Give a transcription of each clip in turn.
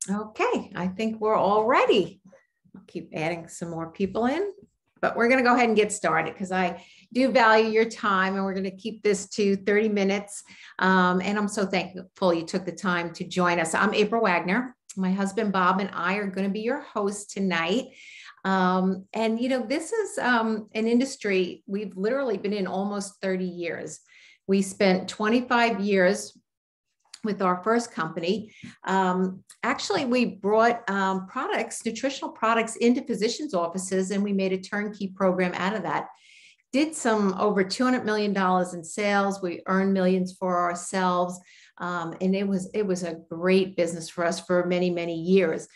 Okay, I think we're all ready. I'll keep adding some more people in, but we're going to go ahead and get started because I do value your time, and we're going to keep this to 30 minutes. And I'm so thankful you took the time to join us. I'm April Wagner. My husband, Bob, and I are going to be your hosts tonight. And, this is an industry we've literally been in almost 30 years. We spent 25 years with our first company. Actually, we brought nutritional products into physicians' offices, and we made a turnkey program out of that. Did some over $200 million in sales. We earned millions for ourselves. And it was a great business for us for many, many years.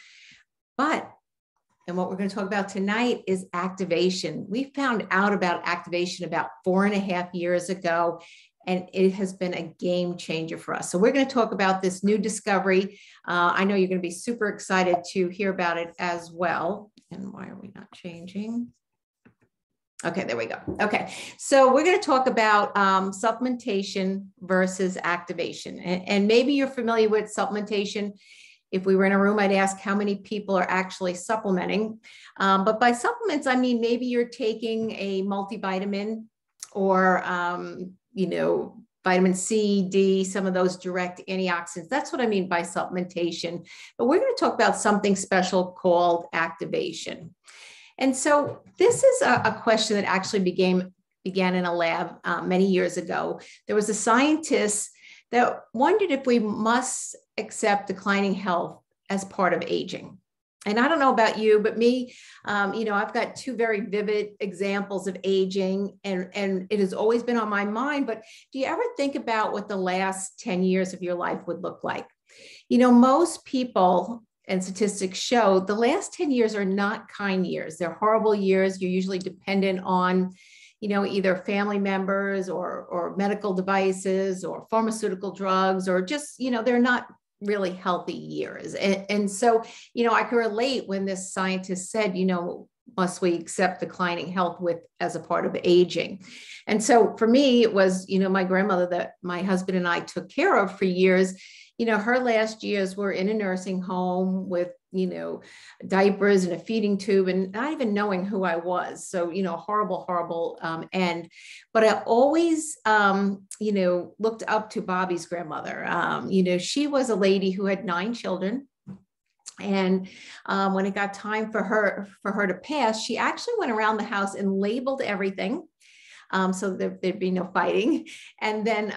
And what we're going to talk about tonight is activation. We found out about activation about 4.5 years ago, and it has been a game changer for us. So we're going to talk about this new discovery. I know you're going to be super excited to hear about it as well. And why are we not changing? Okay, there we go. Okay, so we're going to talk about supplementation versus activation. And maybe you're familiar with supplementation. If we were in a room, I'd ask how many people are actually supplementing. But by supplements, I mean, maybe you're taking a multivitamin or, vitamin C, D, some of those direct antioxidants. That's what I mean by supplementation. But we're going to talk about something special called activation. And so this is a question that actually began in a lab many years ago. There was a scientist that wondered if we must accept declining health as part of aging. And I don't know about you, but me, I've got two very vivid examples of aging, and it has always been on my mind. But do you ever think about what the last 10 years of your life would look like? Most people and statistics show the last 10 years are not kind years. They're horrible years. You're usually dependent on either family members or medical devices or pharmaceutical drugs, or just, they're not really healthy years. And so, I can relate when this scientist said, must we accept declining health as a part of aging? And so for me, it was, my grandmother that my husband and I took care of for years. Her last years were in a nursing home with, diapers and a feeding tube and not even knowing who I was. So, horrible end. But I always, looked up to Bobby's grandmother. She was a lady who had 9 children. And when it got time for her to pass, she actually went around the house and labeled everything. So there'd be no fighting. And then,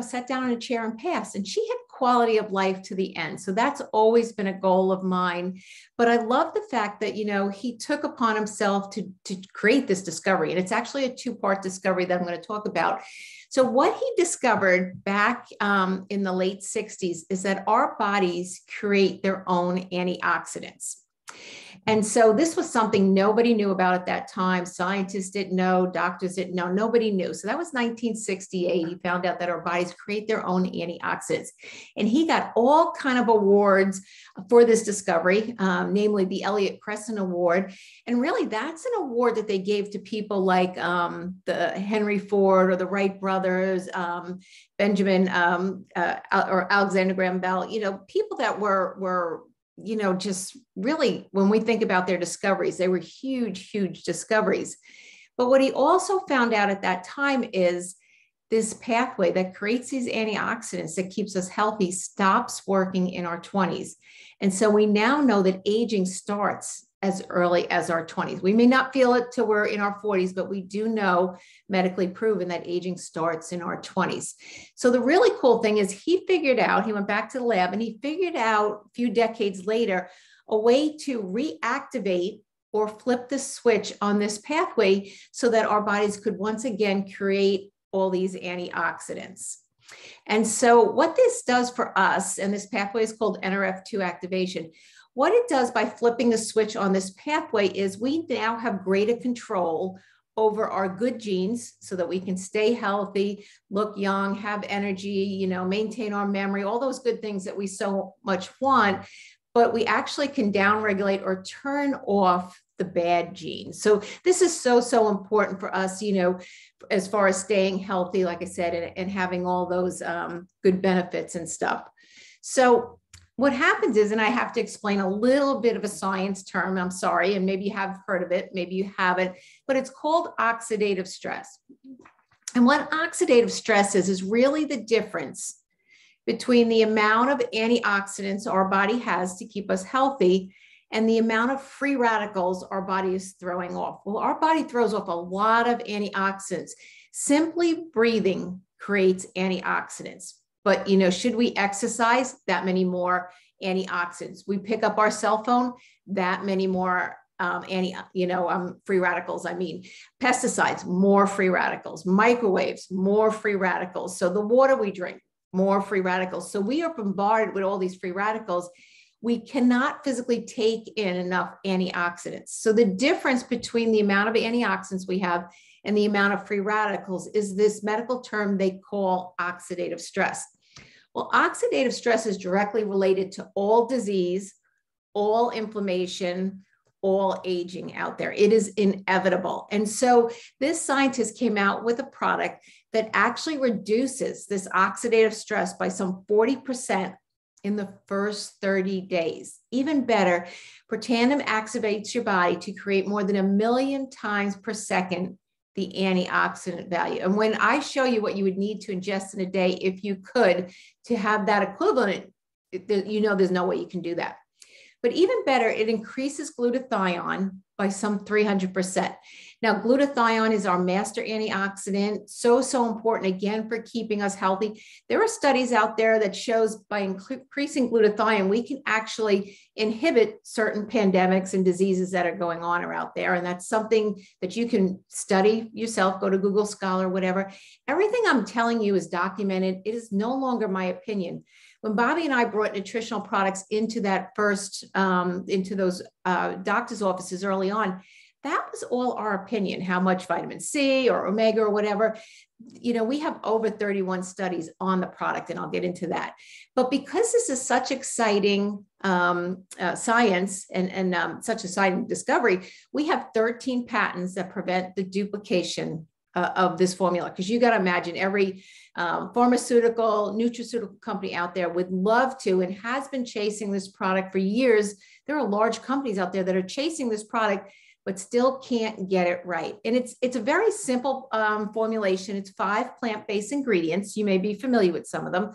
sat down in a chair and passed. And she had quality of life to the end. So that's always been a goal of mine. But I love the fact that, he took upon himself to create this discovery. And it's actually a 2-part discovery that I'm going to talk about. So what he discovered back in the late 60s is that our bodies create their own antioxidants. And so this was something nobody knew about at that time. Scientists didn't know, doctors didn't know, nobody knew. So that was 1968. He found out that our bodies create their own antioxidants. And he got all kind of awards for this discovery, namely the Elliott Cresson Award. And really that's an award that they gave to people like the Henry Ford or the Wright brothers, Benjamin or Alexander Graham Bell, people that were just really, when we think about their discoveries, they were huge, huge discoveries. But what he also found out at that time is this pathway that creates these antioxidants that keeps us healthy stops working in our 20s. And so we now know that aging starts as early as our 20s. We may not feel it till we're in our 40s, but we do know medically proven that aging starts in our 20s. So the really cool thing is he went back to the lab and he figured out a few decades later, a way to reactivate or flip the switch on this pathway so that our bodies could once again create all these antioxidants. And so what this does for us, and this pathway is called NRF2 activation, what it does by flipping the switch on this pathway is we now have greater control over our good genes so that we can stay healthy, look young, have energy, maintain our memory, all those good things that we so much want, but we actually can downregulate or turn off the bad genes. So this is so important for us, as far as staying healthy, like I said, and having all those good benefits and stuff. So What happens is, and I have to explain a little bit of a science term, I'm sorry, and maybe you have heard of it, maybe you haven't, but it's called oxidative stress. And what oxidative stress is really the difference between the amount of antioxidants our body has to keep us healthy and the amount of free radicals our body is throwing off. Well, our body throws off a lot of antioxidants. Simply breathing creates antioxidants. But, should we exercise? That many more antioxidants. We pick up our cell phone, that many more free radicals. Pesticides, more free radicals, microwaves, more free radicals. So the water we drink, more free radicals. So we are bombarded with all these free radicals. We cannot physically take in enough antioxidants. So the difference between the amount of antioxidants we have and the amount of free radicals is this medical term they call oxidative stress. Well, oxidative stress is directly related to all disease, all inflammation, all aging out there. It is inevitable. And so this scientist came out with a product that actually reduces this oxidative stress by some 40% in the first 30 days. Even better, Protandim activates your body to create more than 1 million times per second the antioxidant value. And when I show you what you would need to ingest in a day, if you could, to have that equivalent, there's no way you can do that. But even better, it increases glutathione by some 300%. Now, glutathione is our master antioxidant, so important, again, for keeping us healthy. There are studies out there that shows by increasing glutathione, we can actually inhibit certain pandemics and diseases that are going on out there. And that's something that you can study yourself, go to Google Scholar, whatever. Everything I'm telling you is documented. It is no longer my opinion. When Bobby and I brought nutritional products into that into those doctor's offices early on, that was all our opinion, how much vitamin C or omega or whatever. We have over 31 studies on the product, and I'll get into that. But because this is such exciting science and such exciting discovery, we have 13 patents that prevent the duplication of this formula. Because you got to imagine every pharmaceutical, nutraceutical company out there would love to and has been chasing this product for years. There are large companies out there that are chasing this product, but still can't get it right. And it's a very simple formulation. It's 5 plant-based ingredients. You may be familiar with some of them.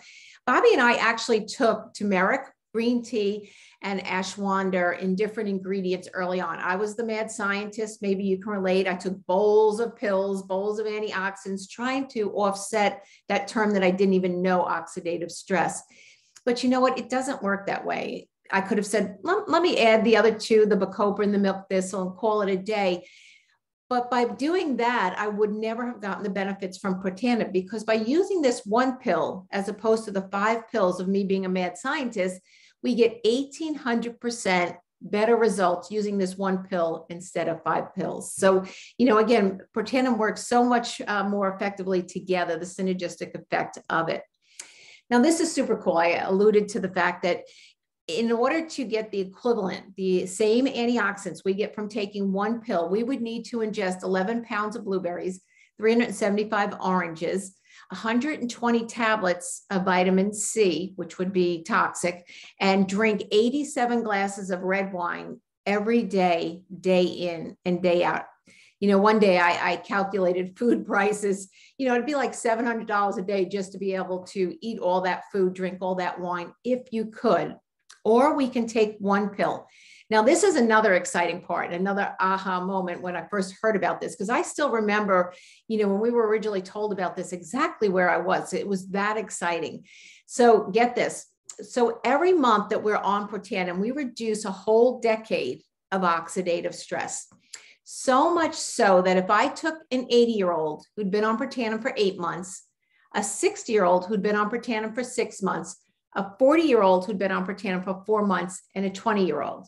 Bobby and I actually took turmeric, green tea, and ashwagandha in different ingredients early on. I was the mad scientist. Maybe you can relate. I took bowls of pills, bowls of antioxidants, trying to offset that term that I didn't even know, oxidative stress. But you know what? It doesn't work that way. I could have said, let me add the other 2, the bacopa and the milk thistle, and call it a day. But by doing that, I would never have gotten the benefits from Protandim, because by using this 1 pill, as opposed to the 5 pills of me being a mad scientist, we get 1,800% better results using this 1 pill instead of 5 pills. So, again, Protandim works so much more effectively together, the synergistic effect of it. Now, this is super cool. I alluded to the fact that in order to get the equivalent, the same antioxidants we get from taking 1 pill, we would need to ingest 11 pounds of blueberries, 375 oranges, 120 tablets of vitamin C, which would be toxic, and drink 87 glasses of red wine every day, day in and day out. One day I calculated food prices, it'd be like $700 a day just to be able to eat all that food, drink all that wine, if you could. Or we can take 1 pill. Now, this is another exciting part, another aha moment when I first heard about this, because I still remember, when we were originally told about this, exactly where I was. It was that exciting. So get this. So every month that we're on Protandim, we reduce a whole decade of oxidative stress. So much so that if I took an 80-year-old who'd been on Protandim for 8 months, a 60-year-old who'd been on Protandim for 6 months, a 40-year-old who'd been on Protandim for 4 months, and a 20-year-old,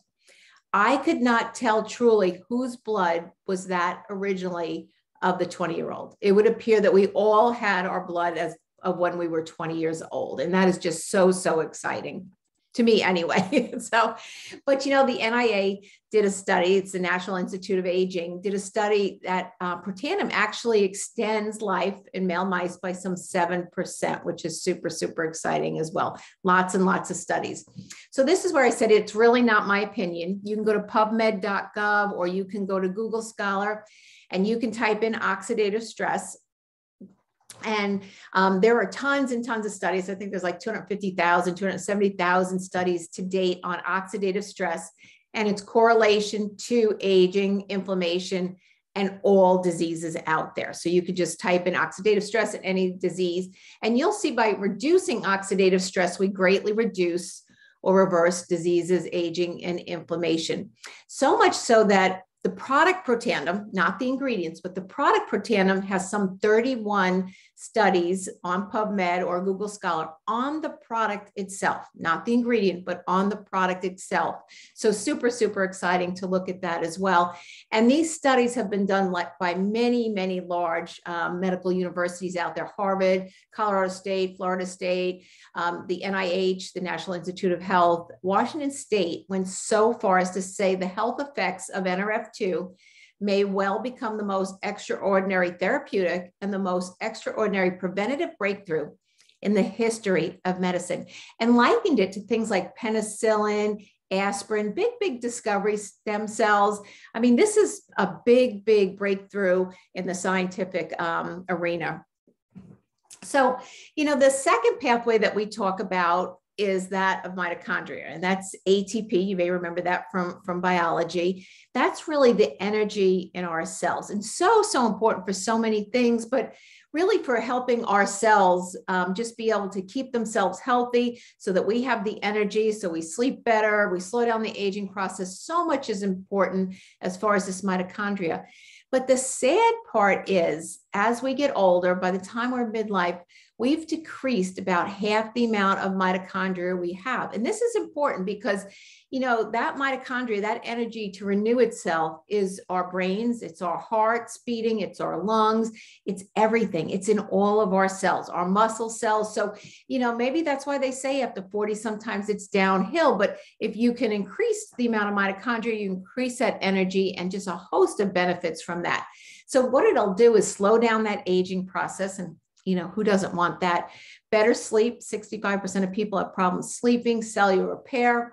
I could not tell truly whose blood was that originally of the 20-year-old. It would appear that we all had our blood as of when we were 20 years old. And that is just so exciting. to me anyway. So, but you know, the NIA did a study, it's the National Institute of Aging, did a study that protandim actually extends life in male mice by some 7%, which is super, super exciting as well. Lots and lots of studies. So this is where I said, it's really not my opinion. You can go to pubmed.gov or you can go to Google Scholar and you can type in oxidative stress. And there are tons and tons of studies. I think there's like 250,000, 270,000 studies to date on oxidative stress and its correlation to aging, inflammation, and all diseases out there. So you could just type in oxidative stress in any disease, and you'll see by reducing oxidative stress, we greatly reduce or reverse diseases, aging, and inflammation. So much so that the product protandim, not the ingredients, but the product protandim has some 31 studies on PubMed or Google Scholar on the product itself, not the ingredient, but on the product itself. So super, super exciting to look at that as well. And these studies have been done by many, many large medical universities out there, Harvard, Colorado State, Florida State, the NIH, the National Institute of Health. Washington State went so far as to say the health effects of NRF2 may well become the most extraordinary therapeutic and the most extraordinary preventative breakthrough in the history of medicine, and likened it to things like penicillin, aspirin, big, big discoveries, stem cells. I mean, this is a big, big breakthrough in the scientific arena. So, you know, the second pathway that we talk about is that of mitochondria, and that's ATP. You may remember that from biology. That's really the energy in our cells, and so important for so many things, but really for helping our cells just be able to keep themselves healthy so that we have the energy, so we sleep better, we slow down the aging process. So much is important as far as this mitochondria. But the sad part is, as we get older, by the time we're midlife, we've decreased about half the amount of mitochondria we have. And this is important because, you know, that mitochondria, that energy to renew itself is our brains, it's our hearts beating, it's our lungs, it's everything. It's in all of our cells, our muscle cells. So, you know, maybe that's why they say after 40, sometimes it's downhill. But if you can increase the amount of mitochondria, you increase that energy and just a host of benefits from that. So what it'll do is slow down that aging process. And you know, who doesn't want that? Better sleep. 65% of people have problems sleeping. Cellular repair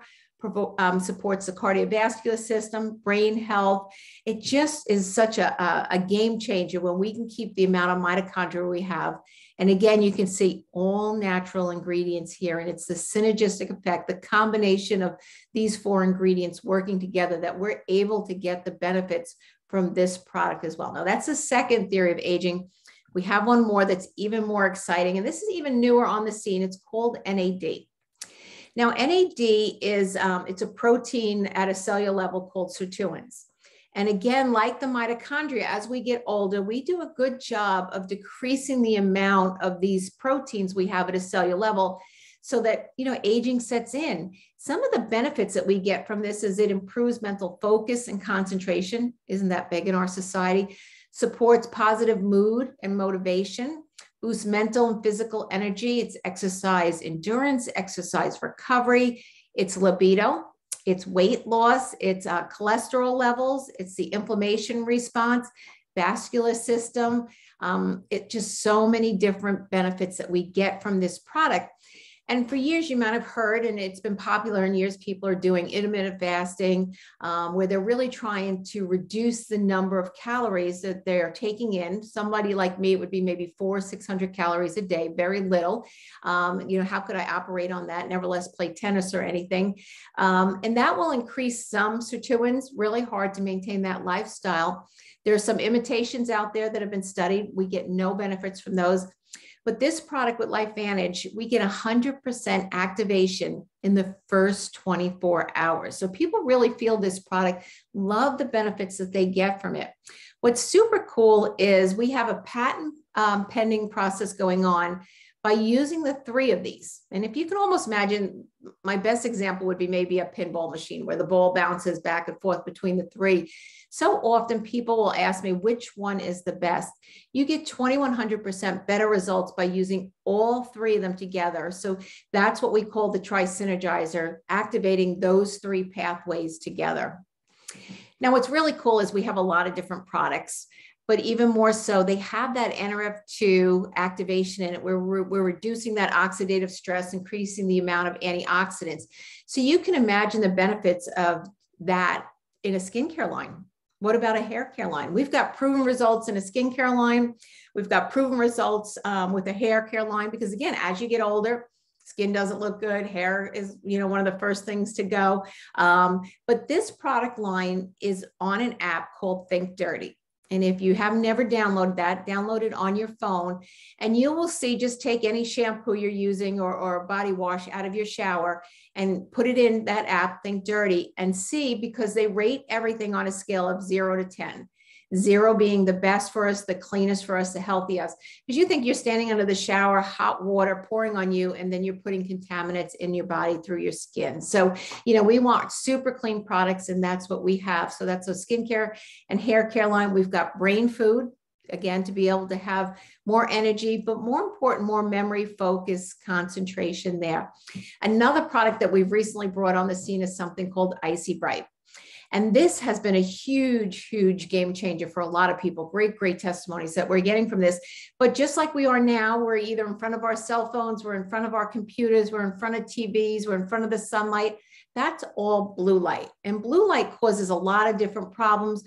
supports the cardiovascular system, brain health. It just is such a game changer when we can keep the amount of mitochondria we have. And again, you can see all natural ingredients here, and it's the synergistic effect, the combination of these four ingredients working together that we're able to get the benefits from this product as well. Now, that's the second theory of aging. We have one more that's even more exciting, and this is even newer on the scene. It's called NAD. Now, NAD is, it's a protein at a cellular level called sirtuins. And again, like the mitochondria, as we get older, we do a good job of decreasing the amount of these proteins we have at a cellular level so that, you know, aging sets in. Some of the benefits that we get from this is it improves mental focus and concentration. Isn't that big in our society? Supports positive mood and motivation, boosts mental and physical energy. It's exercise endurance, exercise recovery, it's libido, it's weight loss, it's cholesterol levels, it's the inflammation response, vascular system. It just so many different benefits that we get from this product. And for years, you might have heard, and it's been popular in years, people are doing intermittent fasting, where they're really trying to reduce the number of calories that they're taking in. Somebody like me, it would be maybe 400 or 600 calories a day, very little. You know, how could I operate on that? Nevertheless, play tennis or anything. And that will increase some sirtuins, really hard to maintain that lifestyle. There are some imitations out there that have been studied. We get no benefits from those. But this product with LifeVantage, we get 100% activation in the first 24 hours. So people really feel this product, love the benefits that they get from it. What's super cool is we have a patent pending process going on by using the three of these. And if you can almost imagine, my best example would be maybe a pinball machine where the ball bounces back and forth between the three. So often people will ask me which one is the best. You get 2,100% better results by using all three of them together. So that's what we call the tri-synergizer, activating those three pathways together. Now, what's really cool is we have a lot of different products, but even more so, they have that NRF2 activation in it where we're reducing that oxidative stress, increasing the amount of antioxidants. So you can imagine the benefits of that in a skincare line. What about a hair care line? We've got proven results in a skincare line. We've got proven results with a hair care line, because again, as you get older, skin doesn't look good. Hair is, one of the first things to go. But this product line is on an app called Think Dirty. And if you have never downloaded that, download it on your phone, and you will see, just take any shampoo you're using or body wash out of your shower and put it in that app, Think Dirty, and see, because they rate everything on a scale of 0 to 10. 0 being the best for us, the cleanest for us, the healthiest. Because you think you're standing under the shower, hot water pouring on you, and then you're putting contaminants in your body through your skin. So, we want super clean products, and that's what we have. So that's a skincare and hair care line. We've got brain food, again, to be able to have more energy, but more important, more memory, focus, concentration there. Another product that we've recently brought on the scene is something called Icy Bright. And this has been a huge, huge game changer for a lot of people. Great, great testimonies that we're getting from this. But just like we are now, we're either in front of our cell phones, we're in front of our computers, we're in front of TVs, we're in front of the sunlight. That's all blue light. And blue light causes a lot of different problems,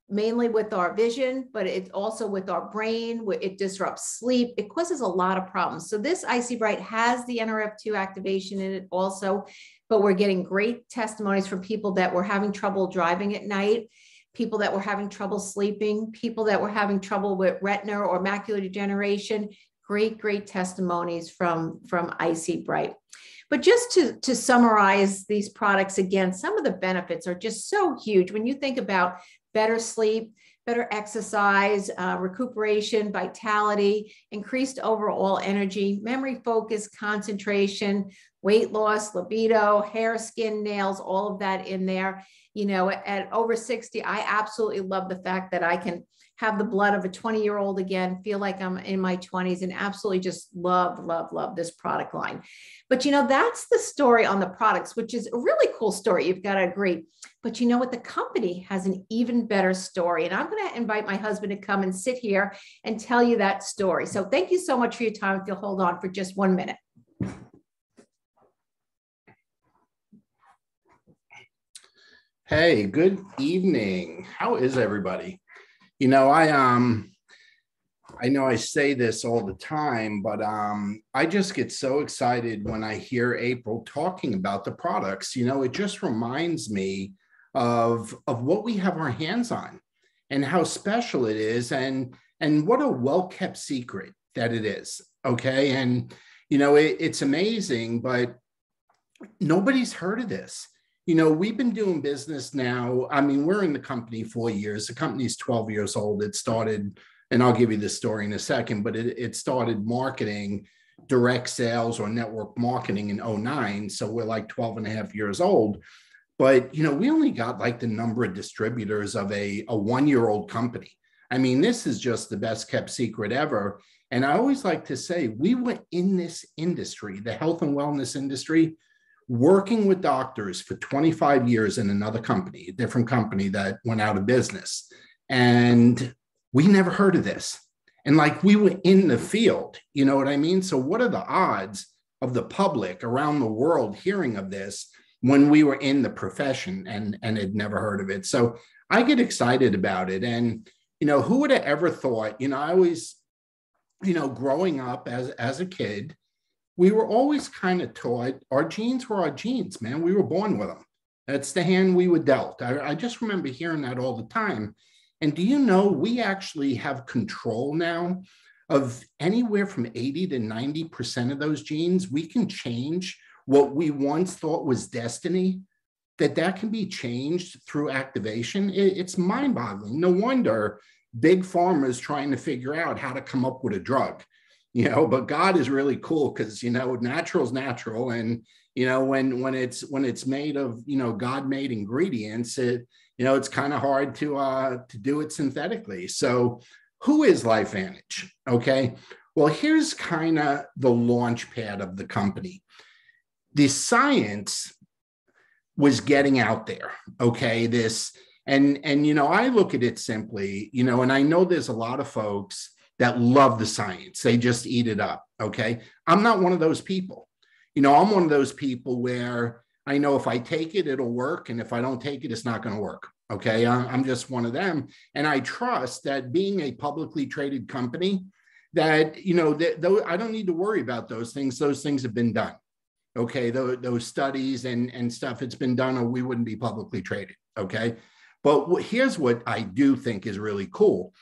mainly with our vision, but it's also with our brain. It disrupts sleep. It causes a lot of problems. So this Icy Bright has the NRF2 activation in it also, but we're getting great testimonies from people that were having trouble driving at night, people that were having trouble sleeping, people that were having trouble with retina or macular degeneration. Great, great testimonies from Icy Bright. But just to summarize these products again, some of the benefits are just so huge. When you think about better sleep, better exercise, recuperation, vitality, increased overall energy, memory, focus, concentration, weight loss, libido, hair, skin, nails, all of that in there. At over 60, I absolutely love the fact that I can have the blood of a 20-year-old again, feel like I'm in my 20s, and absolutely just love, love, love this product line. But that's the story on the products, which is a really cool story. You've got to agree. But you know what? The company has an even better story. And I'm going to invite my husband to come and sit here and tell you that story. So thank you so much for your time. If you'll hold on for just 1 minute. Hey, good evening. How is everybody? I know I say this all the time, but I just get so excited when I hear April talking about the products. It just reminds me of what we have our hands on and how special it is, and what a well-kept secret that it is. Okay. And, it's amazing, but nobody's heard of this. We've been doing business now. I mean, we're in the company 4 years. The company's 12 years old. It started, and I'll give you the story in a second, but it started marketing, direct sales or network marketing in 2009. So we're like 12 and a half years old. But, we only got like the number of distributors of a 1-year-old company. I mean, this is just the best kept secret ever. And I always like to say, we were in this industry, the health and wellness industry, working with doctors for 25 years in another company, a different company that went out of business. And we never heard of this. And like, we were in the field, you know what I mean? So what are the odds of the public around the world hearing of this when we were in the profession and had never heard of it? So I get excited about it. And, who would have ever thought, I always, growing up as a kid, we were always kind of taught our genes were our genes, man. We were born with them. That's the hand we were dealt. I just remember hearing that all the time. And do you know, we actually have control now of anywhere from 80 to 90% of those genes. We can change what we once thought was destiny, that can be changed through activation. It's mind-boggling. No wonder big pharma is trying to figure out how to come up with a drug. but God is really cool because, natural is natural. And, when it's made of, God made ingredients, it's kind of hard to do it synthetically. So who is LifeVantage? Okay. Well, here's kind of the launch pad of the company. The science was getting out there. Okay. I look at it simply, and I know there's a lot of folks that love the science. They just eat it up. Okay. I'm not one of those people. I'm one of those people where I know if I take it, it'll work. And if I don't take it, it's not going to work. Okay. I'm just one of them. And I trust that being a publicly traded company, that, I don't need to worry about those things. Those things have been done. Okay. Those studies and stuff, it's been done, or we wouldn't be publicly traded. Okay. But here's what I do think is really cool.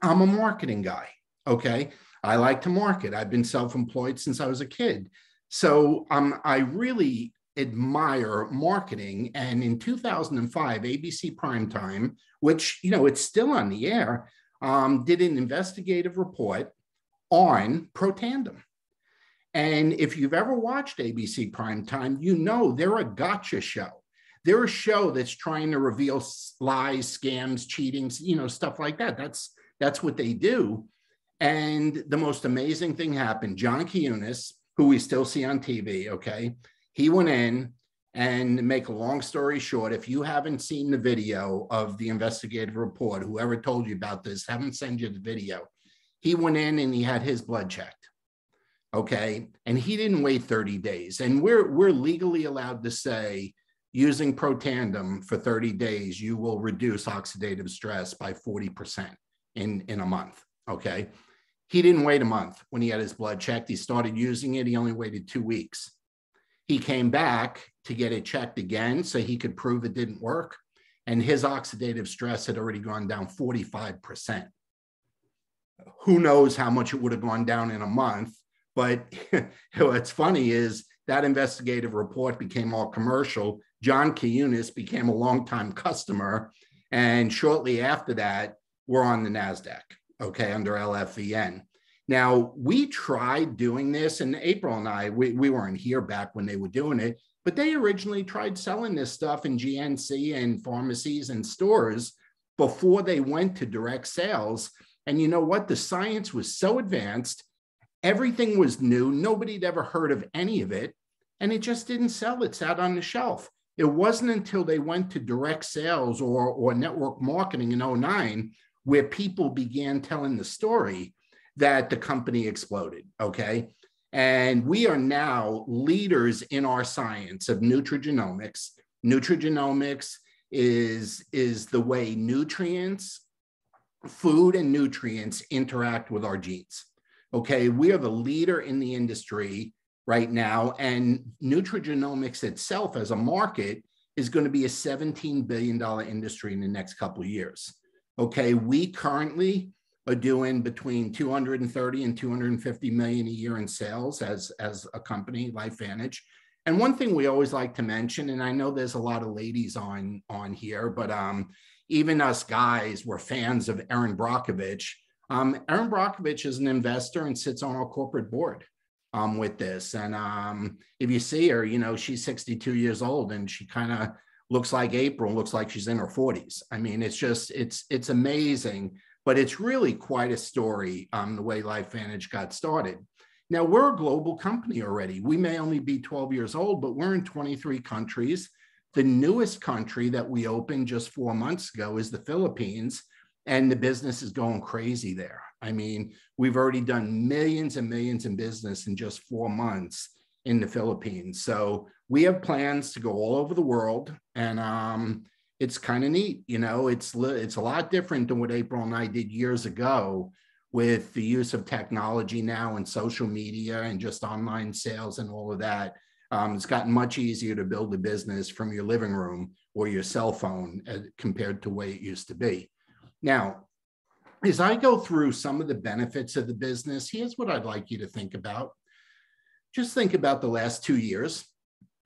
I'm a marketing guy. Okay. I like to market. I've been self-employed since I was a kid. So I really admire marketing. And in 2005, ABC Primetime, which, it's still on the air, did an investigative report on Protandim. And if you've ever watched ABC Primetime, they're a gotcha show. They're a show that's trying to reveal lies, scams, cheating, stuff like that. That's what they do. And the most amazing thing happened. John Quiñones, who we still see on TV, okay, he went in, and make a long story short, if you haven't seen the video of the investigative report, whoever told you about this, haven't sent you the video. He went in and he had his blood checked, okay, and he didn't wait 30 days. And we're legally allowed to say, using Protandim for 30 days, you will reduce oxidative stress by 40% in a month, okay? He didn't wait a month when he had his blood checked. He started using it. He only waited 2 weeks. He came back to get it checked again so he could prove it didn't work. And his oxidative stress had already gone down 45%. Who knows how much it would have gone down in a month. But what's funny is that investigative report became all commercial. John Quiñones became a longtime customer. And shortly after that, we're on the NASDAQ. Okay, under LFVN. Now, we tried doing this, and April and I, we weren't here back when they were doing it, but they originally tried selling this stuff in GNC and pharmacies and stores before they went to direct sales. And you know what? The science was so advanced, everything was new, nobody'd ever heard of any of it, and it just didn't sell. It sat on the shelf. It wasn't until they went to direct sales or network marketing in 2009 where people began telling the story that the company exploded, okay? And we are now leaders in our science of nutrigenomics. Nutrigenomics is the way nutrients, food and nutrients interact with our genes, okay? We are the leader in the industry right now, and nutrigenomics itself as a market is going to be a $17 billion industry in the next couple of years. Okay, we currently are doing between 230 and 250 million a year in sales as a company, LifeVantage. And one thing we always like to mention, and I know there's a lot of ladies on here, but even us guys, we're fans of Erin Brockovich. Erin Brockovich is an investor and sits on our corporate board with this. And if you see her, she's 62 years old and she kind of looks like April, looks like she's in her 40s. I mean, it's amazing, but it's really quite a story the way LifeVantage got started. Now, we're a global company already. We may only be 12 years old, but we're in 23 countries. The newest country that we opened just 4 months ago is the Philippines, and the business is going crazy there. I mean, we've already done millions and millions in business in just 4 months in the Philippines. So we have plans to go all over the world, and it's kind of neat. It's a lot different than what April and I did years ago with the use of technology now and social media and just online sales and all of that. It's gotten much easier to build a business from your living room or your cell phone compared to the way it used to be. Now, as I go through some of the benefits of the business, here's what I'd like you to think about. Just think about the last 2 years,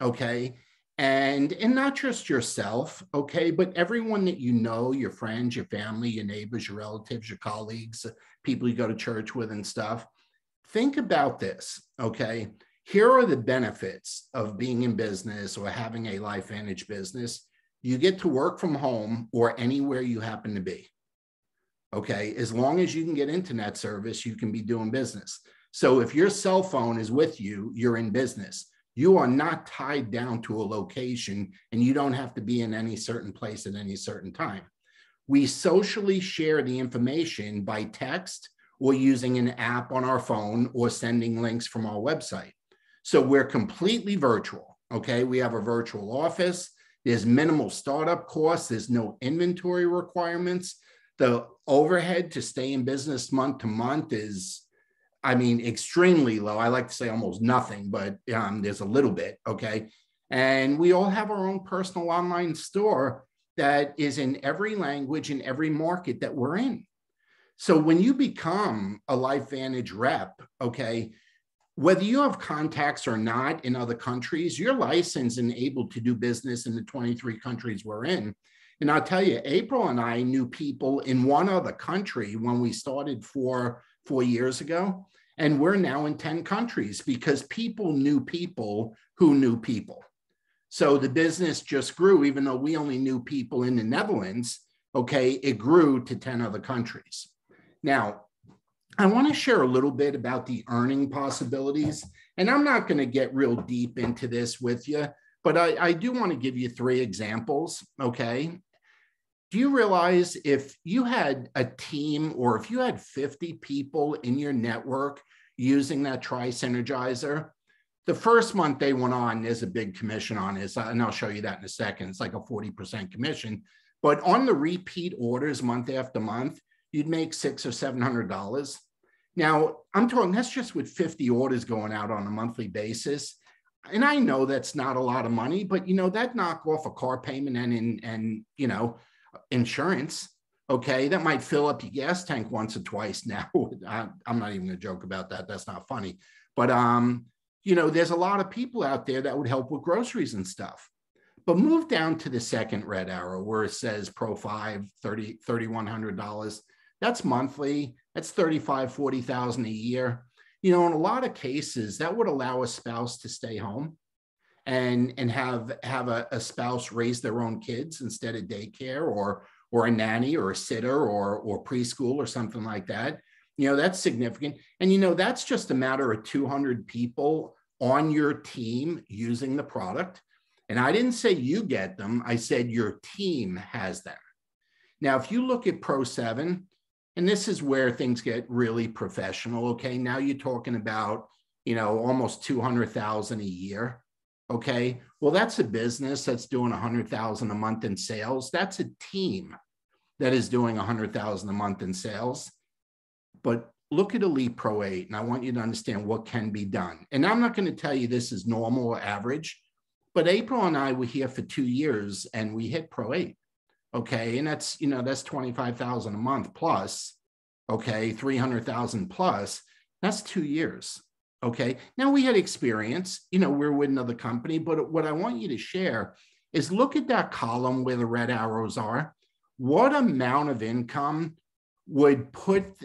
okay? And not just yourself, okay, but everyone that you know, your friends, your family, your neighbors, your relatives, your colleagues, people you go to church with and stuff. think about this, okay? Here are the benefits of being in business or having a LifeVantage business. You get to work from home or anywhere you happen to be, okay? As long as you can get internet service, you can be doing business. So if your cell phone is with you, you're in business. You are not tied down to a location, and you don't have to be in any certain place at any certain time. We socially share the information by text or using an app on our phone or sending links from our website. So we're completely virtual, okay? We have a virtual office. There's minimal startup costs. There's no inventory requirements. The overhead to stay in business month to month is, I mean, extremely low. I like to say almost nothing, but there's a little bit, okay? And we all have our own personal online store that is in every language in every market that we're in. So when you become a LifeVantage rep, okay, whether you have contacts or not in other countries, you're licensed and able to do business in the 23 countries we're in. And I'll tell you, April and I knew people in one other country when we started four years ago, and we're now in 10 countries because people knew people who knew people. So the business just grew, even though we only knew people in the Netherlands, okay, it grew to 10 other countries. Now, I want to share a little bit about the earning possibilities, and I'm not going to get real deep into this with you, but I do want to give you 3 examples, okay? Do you realize if you had a team or if you had 50 people in your network using that Tri-Synergizer, the first month they went on, there's a big commission on it, and I'll show you that in a second. It's like a 40% commission. But on the repeat orders month after month, you'd make $600 or $700. Now, I'm talking, that's just with 50 orders going out on a monthly basis. And I know that's not a lot of money, but, you know, that knock off a car payment and you know, insurance, okay? That might fill up your gas tank once or twice now. I'm not even gonna joke about that. That's not funny. But, you know, there's a lot of people out there that would help with groceries and stuff. But move down to the second red arrow where it says Pro 5, $3,100. That's monthly. That's $35,000, $40,000 a year. You know, in a lot of cases, that would allow a spouse to stay home and have a spouse raise their own kids instead of daycare or a nanny or a sitter or preschool or something like that. You know, that's significant. And, you know, that's just a matter of 200 people on your team using the product. And I didn't say you get them. I said your team has them. Now, if you look at Pro 7, and this is where things get really professional, okay? Now you're talking about, you know, almost 200,000 a year, okay? Well, that's a business that's doing 100,000 a month in sales. That's a team that is doing 100,000 a month in sales. But look at Elite Pro 8, and I want you to understand what can be done. And I'm not going to tell you this is normal or average, but April and I were here for 2 years, and we hit Pro 8. Okay, and that's, you know, that's 25,000 a month plus, okay, 300,000 plus, that's 2 years, okay? Now we had experience, you know, we're with another company, but what I want you to share is look at that column where the red arrows are. What amount of income would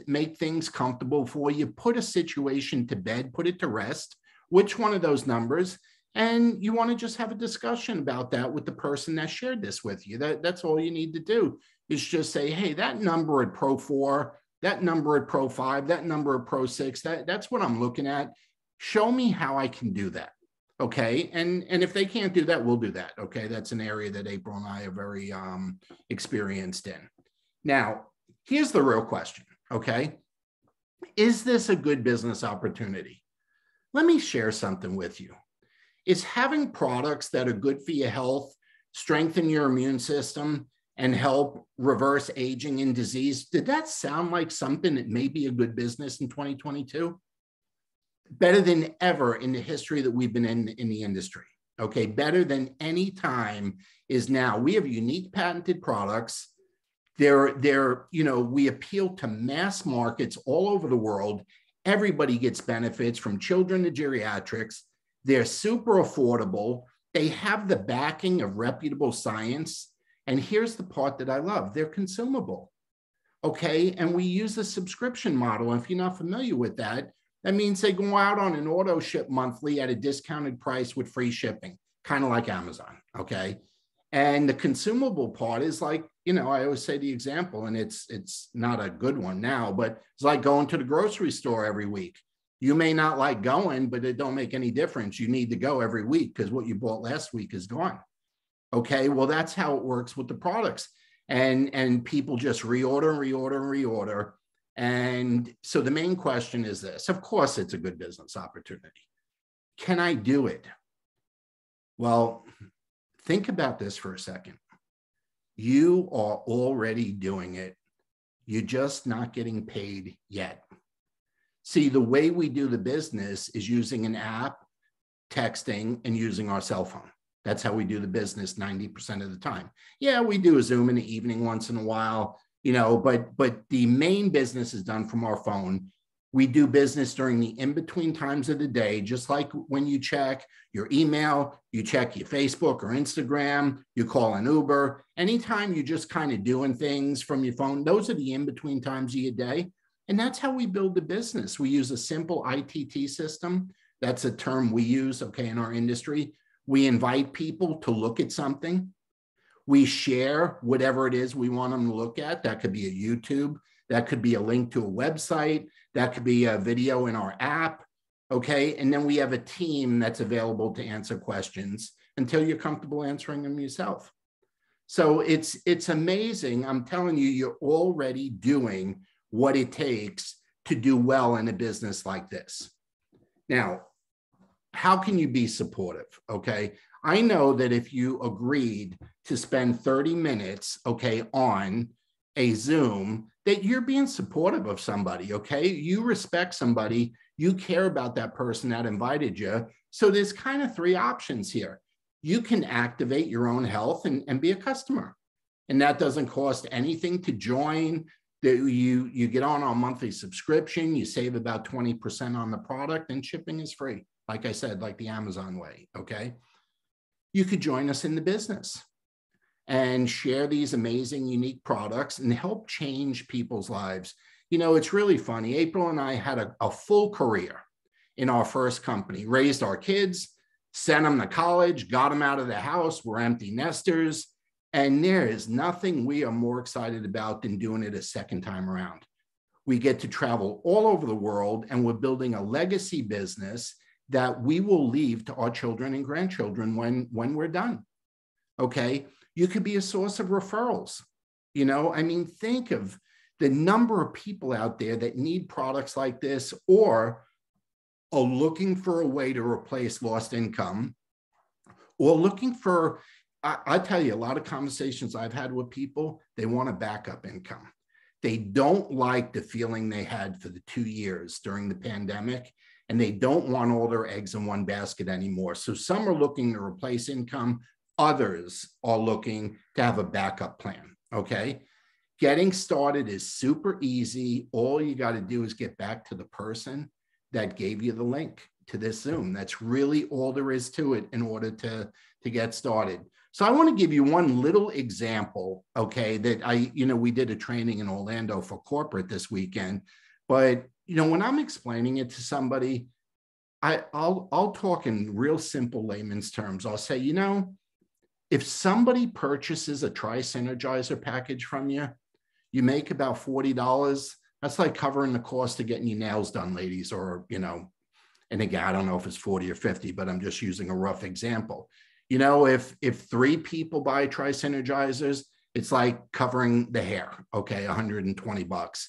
make things comfortable for you, put a situation to bed, put it to rest, which one of those numbers? And you want to just have a discussion about that with the person that shared this with you. That's all you need to do is just say, hey, that number at Pro 4, that number at Pro 5, that number at Pro 6, that's what I'm looking at. Show me how I can do that. Okay. And if they can't do that, we'll do that. Okay. That's an area that April and I are very experienced in. Now, here's the real question. Okay. Is this a good business opportunity? Let me share something with you. Is having products that are good for your health, strengthen your immune system, and help reverse aging and disease, did that sound like something that may be a good business in 2022? Better than ever in the history that we've been in the industry. Okay, better than any time is now. We have unique patented products. They're, you know, we appeal to mass markets all over the world. Everybody gets benefits from children to geriatrics. They're super affordable. They have the backing of reputable science. And here's the part that I love. They're consumable. Okay. And we use a subscription model. If you're not familiar with that, That means they go out on an auto ship monthly at a discounted price with free shipping, kind of like Amazon, okay? And the consumable part is like, you know, I always say the example, and it's not a good one now, but it's like going to the grocery store every week. You may not like going, but it don't make any difference. You need to go every week because what you bought last week is gone. Okay, well, that's how it works with the products. And people just reorder and reorder and reorder. And so the main question is this. Of course, it's a good business opportunity. Can I do it? Well, think about this for a second. You are already doing it. You're just not getting paid yet. See, the way we do the business is using an app, texting, and using our cell phone. That's how we do the business 90% of the time. Yeah, we do a Zoom in the evening once in a while, you know, but the main business is done from our phone. We do business during the in-between times of the day, just like when you check your email, you check your Facebook or Instagram, you call an Uber. Anytime you're just kind of doing things from your phone, those are the in-between times of your day. And that's how we build the business. We use a simple ITT system. That's a term we use, okay, in our industry. We invite people to look at something. We share whatever it is we want them to look at. That could be a YouTube. That could be a link to a website. That could be a video in our app, okay? And then we have a team that's available to answer questions until you're comfortable answering them yourself. So it's amazing. I'm telling you, you're already doing what it takes to do well in a business like this. Now, how can you be supportive? Okay. I know that if you agreed to spend 30 minutes, okay, on a Zoom, that you're being supportive of somebody, okay? You respect somebody, you care about that person that invited you. So there's kind of three options here. You can activate your own health and be a customer. And that doesn't cost anything to join. You get on our monthly subscription, you save about 20% on the product, and shipping is free. Like I said, like the Amazon way, okay? You could join us in the business and share these amazing, unique products and help change people's lives. You know, it's really funny. April and I had a full career in our first company, raised our kids, sent them to college, got them out of the house. We're empty nesters. And there is nothing we are more excited about than doing it a second time around. We get to travel all over the world, and we're building a legacy business that we will leave to our children and grandchildren when we're done, okay? You could be a source of referrals. You know, I mean, think of the number of people out there that need products like this or are looking for a way to replace lost income or looking for, I tell you, a lot of conversations I've had with people, they want a backup income. They don't like the feeling they had for the 2 years during the pandemic, and they don't want all their eggs in one basket anymore. So some are looking to replace income. Others are looking to have a backup plan, okay? Getting started is super easy. All you got to do is get back to the person that gave you the link to this Zoom. That's really all there is to it in order to get started. So I want to give you one little example, okay, that we did a training in Orlando for corporate this weekend. But, when I'm explaining it to somebody, I'll talk in real simple layman's terms. I'll say, if somebody purchases a Tri-Synergizer package from you, you make about $40. That's like covering the cost of getting your nails done, ladies, or, and again, I don't know if it's 40 or 50, but I'm just using a rough example. If 3 people buy Tri-Synergizers, it's like covering the hair, okay, $120.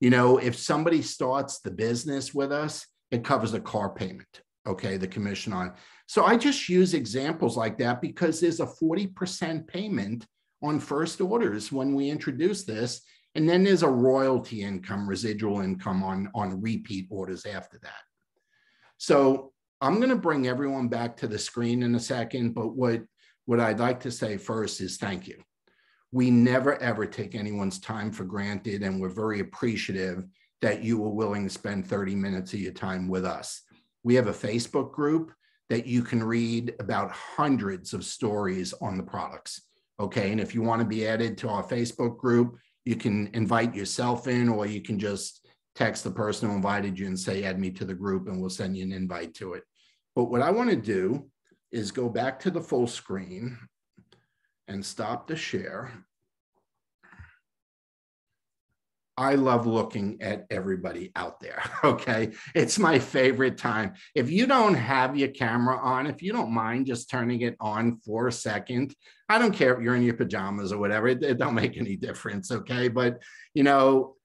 If somebody starts the business with us, it covers a car payment, okay, the commission on. So I just use examples like that because there's a 40% payment on first orders when we introduce this. And then there's a royalty income, residual income on repeat orders after that. So I'm going to bring everyone back to the screen in a second, but what I'd like to say first is thank you. We never, ever take anyone's time for granted, and we're very appreciative that you were willing to spend 30 minutes of your time with us. We have a Facebook group that you can read about hundreds of stories on the products, okay? And if you want to be added to our Facebook group, you can invite yourself in, or you can just text the person who invited you and say, add me to the group, and we'll send you an invite to it. But what I want to do is go back to the full screen and stop the share. I love looking at everybody out there, okay? It's my favorite time. If you don't have your camera on, if you don't mind just turning it on for a second, I don't care if you're in your pajamas or whatever, it don't make any difference, okay? But, you know,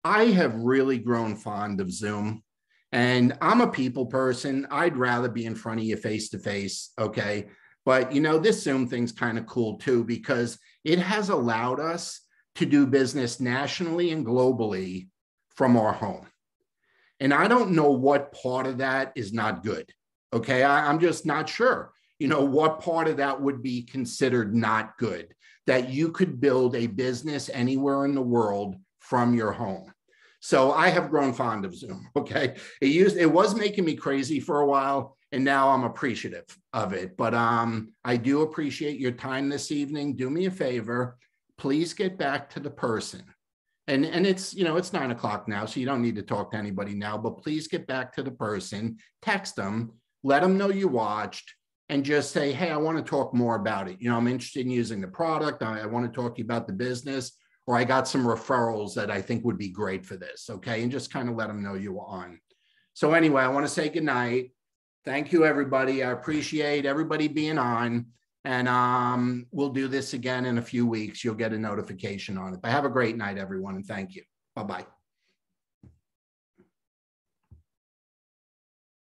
I have really grown fond of Zoom, and I'm a people person. I'd rather be in front of you face to face, okay? But, you know, this Zoom thing's kind of cool too, because it has allowed us to do business nationally and globally from our home. And I don't know what part of that is not good, okay? I'm just not sure, you know, what part of that would be considered not good, that you could build a business anywhere in the world from your home. So I have grown fond of Zoom, okay? It was making me crazy for a while, and now I'm appreciative of it. But I do appreciate your time this evening. Do me a favor. Please get back to the person. And it's, you know, it's 9 o'clock now, so you don't need to talk to anybody now, but please get back to the person, text them, let them know you watched, and just say, hey, I want to talk more about it. You know, I'm interested in using the product. I want to talk to you about the business, or I got some referrals that I think would be great for this, okay? And just kind of let them know you were on. So anyway, I want to say good night. Thank you, everybody. I appreciate everybody being on. And we'll do this again in a few weeks. You'll get a notification on it. But have a great night, everyone, and thank you. Bye-bye.